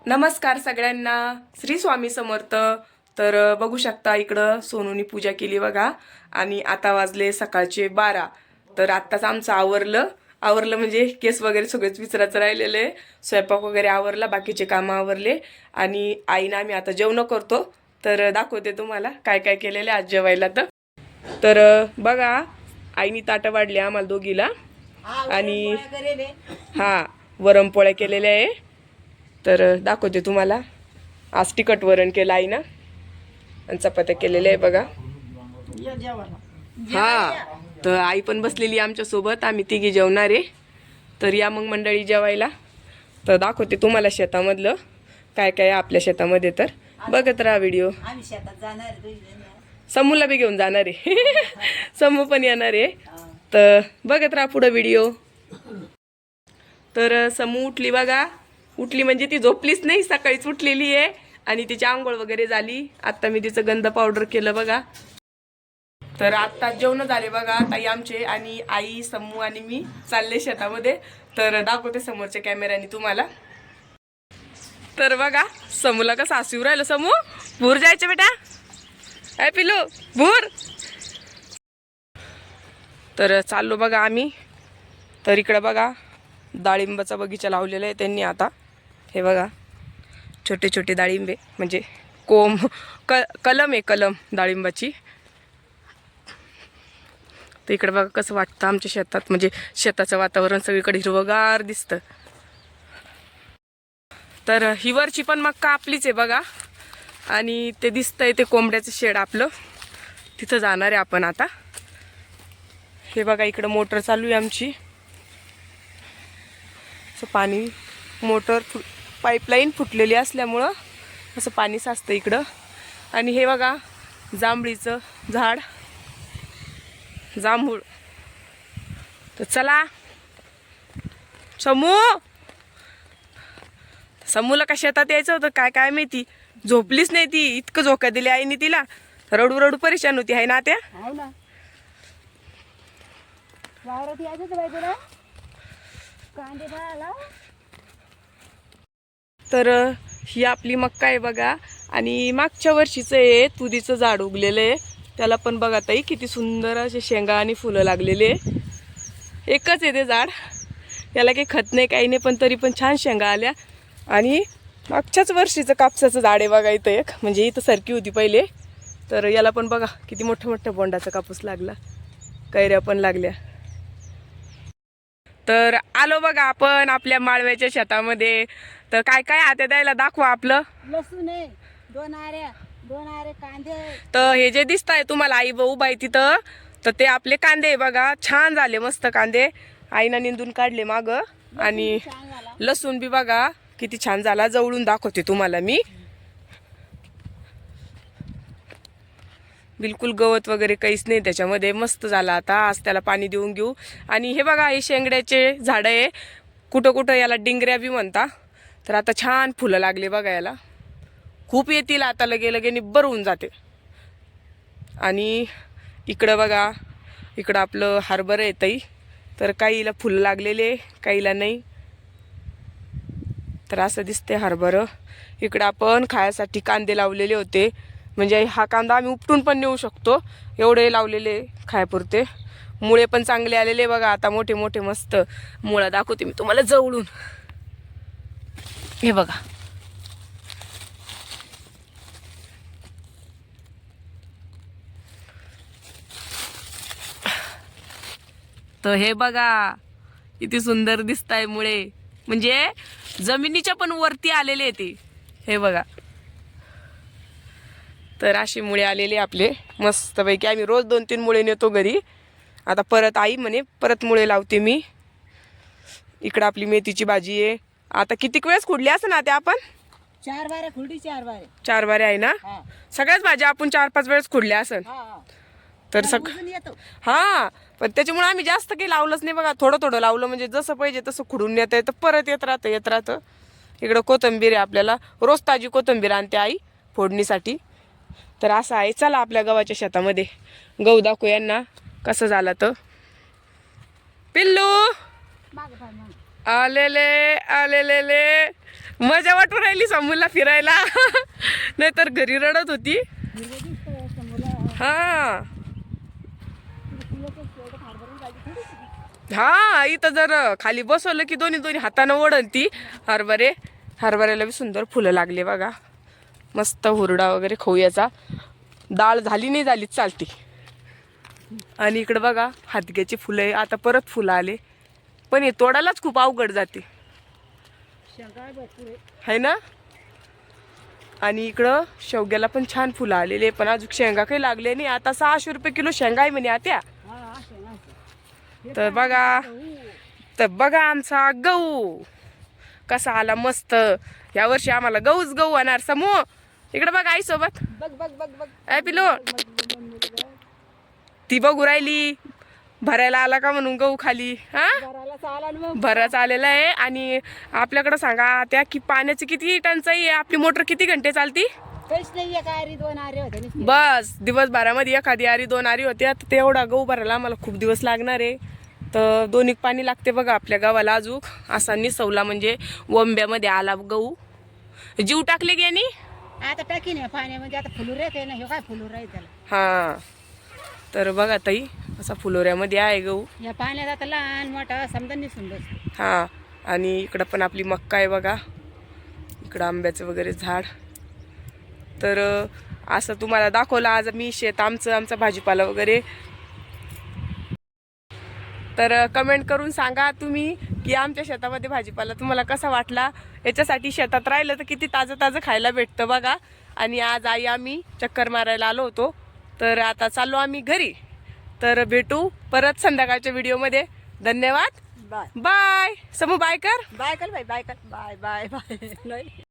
नमस्कार सगळ्यांना, श्री स्वामी समर्थ. तर बघू शकता इकडं सोनूनी पूजा केली बघा. आणि आता वाजले सकाळचे 12. तर आत्ताच आमचं आवरलं म्हणजे केस वगैरे सगळेच विचारायचं राहिलेले. स्वयंपाक वगैरे आवरला, बाकीचे कामं आवरले. आणि आईनं आम्ही आता जेवण करतो. तर दाखवते तुम्हाला काय काय केलेले आज जेवायला. तर बघा, आईनी ताटं वाढली आम्हाला दोघीला. आणि हा, वरणपोळ्या केलेल्या आहे. तर दाखवते तुम्हाला. आज तिखट वरण केलं आई ना, आणि चपात्या केलेल्या आहे बघा. हा, तर आई पण बसलेली आमच्या सोबत, आम्ही तिघी जेवणार आहे. तर या मग मंडळी जेवायला. तर दाखवते तुम्हाला शेतामधलं काय काय आपल्या शेतामध्ये. तर बघत राहा व्हिडिओ. समूला बी घेऊन जाणार आहे. समू पण येणार आहे. तर बघत राहा पुढं व्हिडिओ. तर समू उठली बघा. उठली म्हणजे ती झोपलीच नाही, सकाळीच उठलेली आहे. आणि तिची आंघोळ वगैरे झाली. आता मी तिचं गंध पावडर केलं बघा. तर आत्ता जेवण झाले बघा. ताई आमचे आणि आई, समू आणि मी चालले शेतामध्ये. तर दाखवते समोरच्या कॅमेऱ्याने तुम्हाला. तर बघा, समूला कसं हसू राहिलं. समू, भूर जायचं बेटा. काय पिलू, भूर. तर चाललो बघा आम्ही. तर इकडं बघा, डाळिंबाचा बगीचा लावलेला आहे त्यांनी आता. हे बघा, छोटे छोटे डाळिंबे, म्हणजे कलम आहे, कलम डाळिंबाची. तर इकडे बघा कसं वाटतं आमच्या शेतात, म्हणजे शेताचं वातावरण सगळीकडे हिरवगार दिसतं. तर ही वरची पण मक्का आपलीच आहे बघा. आणि ते दिसतंय ते कोंबड्याचं शेड आपलं, तिथं जाणार आहे आपण आता. हे बघा, इकडं मोटर चालू आहे आमची. असं पाणी, मोटर पाईपलाईन फुटलेली असल्यामुळं असं पाणी साचतं इकडं. आणि हे बघा, जांभळीचं झाड, जांभूळ. तर चला. समूला का शेतात यायचं होतं काय काय माहिती, झोपलीच नाही ती. इतकं झोका दिली आईने तिला, रडू रडू परेशान होती. आहे ना त्या. तर ही आपली मक्का आहे बघा. आणि मागच्या वर्षीचं आहे तुरीचं झाड उगलेलं आहे. त्याला पण बघा ताई किती सुंदर असे शेंगा आणि फुलं लागलेले. एकच आहे ते झाड, त्याला काही खत नाही काही नाही, पण तरी पण छान शेंगा आल्या. आणि मागच्याच वर्षीचं कापसाचं झाड आहे बघा इथं एक, म्हणजे इथं सरकी होती पहिले. तर याला पण बघा किती मोठ्या मोठ्या बोंडाचा कापूस लागला, कैऱ्या पण लागल्या. तर आलो बघा आपण आपल्या माळव्याच्या शेतामध्ये. तर काय काय हाते द्यायला दाखवा. आपलं लसूण आहे, दोन आरे कांदे. तर हे जे दिसत आहे तुम्हाला आई उभा आहे तिथं, तर ते आपले कांदे आहे बघा. छान झाले मस्त कांदे, आईनं निंदून काढले माग. आणि लसूण बी बघा किती छान झाला, जवळून दाखवते तुम्हाला मी. बिलकुल गवत वगैरे काहीच नाही त्याच्यामध्ये, मस्त झाला. आता आज त्याला पाणी देऊन घेऊ. आणि हे बघा, हे शेंगड्याचे झाड आहे. कुठं कुठं याला डिंगऱ्या बी म्हणता. तर आता छान फुलं लागले बघा याला, खूप येतील आता. लगे लगे निब्बर होऊन जाते. आणि इकडं बघा, इकडं आपलं हरभरं येतंय. तर काहीला फुलं लागलेले, काहीला नाही. तर असं दिसते हरभरं. इकडं आपण खायासाठी कांदे लावलेले होते, म्हणजे हा कांदा आम्ही उपटून पण नेऊ शकतो, एवढे लावलेले खायापुरते. मुळे पण चांगले आलेले बघा आता, मोठे मोठे मस्त मुळा. दाखवते मी तुम्हाला जवळून. हे बघा, तर हे बघा किती सुंदर दिसताय मुळे, म्हणजे जमिनीच्या पण वरती आलेले ते. हे बघा, तर अशी मुळे आलेले आपले मस्तपैकी. आम्ही रोज 2-3 मुळे नेतो घरी. आता परत आई म्हणे परत मुळे लावते मी. इकडं आपली मेथीची भाजी आहे. आता किती वेळेस खुडली असं ना ते आपण? 4 बारे खुर्डी, 4 बारे आहे ना. सगळ्याच भाज्या आपण 4-5 वेळेस खुडल्या असन. तर हा, पण त्याच्यामुळे आम्ही जास्त काही लावलंच नाही बघा. थोडं थोडं लावलं, म्हणजे जसं पाहिजे तसं खुडून येत आहे. तर परत येत राहतं. इकडं कोथिंबीर आहे आपल्याला, रोज ताजी कोथिंबीर आणते आई फोडणीसाठी. तर असं आहे. चला आपल्या गव्हाच्या शेतामध्ये गहू दाखवू यांना कसं झालं. तर पिल्लू आलेले. मजा वाटून राहिली समूला फिरायला. नाहीतर घरी रडत होती. हा हा इथं जर खाली बसवलं की दोन्ही दोन्ही हातानं ओढन ती. हरभऱ्याला बी सुंदर फुलं लागले बघा. मस्त हुरडा वगैरे खाऊ याचा. डाळ झाली नाही झाली चालती. आणि इकडं बघा हातग्याची फुलं आहे. आता परत फुलं आले पण हे तोडायलाच खूप अवघड जाते है ना. आणि इकडं शेवग्याला पण छान फुलं आलेले पण अजून शेंगा काही लागले नाही. आता 600 रुपये किलो शेंगा आहे म्हणे आत्या. तर बघा आमचा गहू कसा आला मस्त. या वर्षी आम्हाला गहूच गहू आणणार. समूह इकडे बघ आई सोबत. बघ बघ बघ बघ ऐ पिलो ती बघू राहिली भरायला आला का म्हणून गहू खाली. हा घराला चाला ना मग. भराच आलेला आहे. आणि आपल्याकडे सांगा त्या की पाण्याची किती टंचाई आहे. आपली मोटर किती घंटे चालती. काहीच नाही एक आरी 2 आरे होते नुसते. बस दिवसभरामध्ये एखादी आरी 2 आरी होते. आता तेवढा गहू भरायला आम्हाला खूप दिवस लागणार आहे. तर 2 पाणी लागते बघा आपल्या गावाला. अजूक असा निसवला म्हणजे वंब्यामध्ये आला गहू. जीव टाकले की यांनी. आता टाकी नाही पाण्यामध्ये. आता फुलूर येते ना. हे काय फुलूर आहे त्याला. हा तर बघा ताई असा फुलोऱ्यामध्ये आहे गहू. या पाण्यात आता लहान मोठा समजा निसून बसतो. हा आणि इकडं पण आपली मक्का आहे बघा. इकडं आंब्याचं वगैरे झाड. तर असं तुम्हाला दाखवलं आज मी शेत आमचा भाजीपाला वगैरे. तर कमेंट करून सांगा तुम्ही की आमच्या शेतामध्ये भाजीपाला तुम्हाला कसा वाटला. याच्यासाठी शेतात राहिलं तर किती ताजं खायला भेटतं बघा. आणि आज आई आम्ही चक्कर मारायला आलो होतो. तर आता चाललो आम्ही घरी. तर भेटू परत संध्याकाळच्या व्हिडिओमध्ये. धन्यवाद. Bye bye. समू बाय कर. बाय कर बाय बाय कर बाय बाय बाय.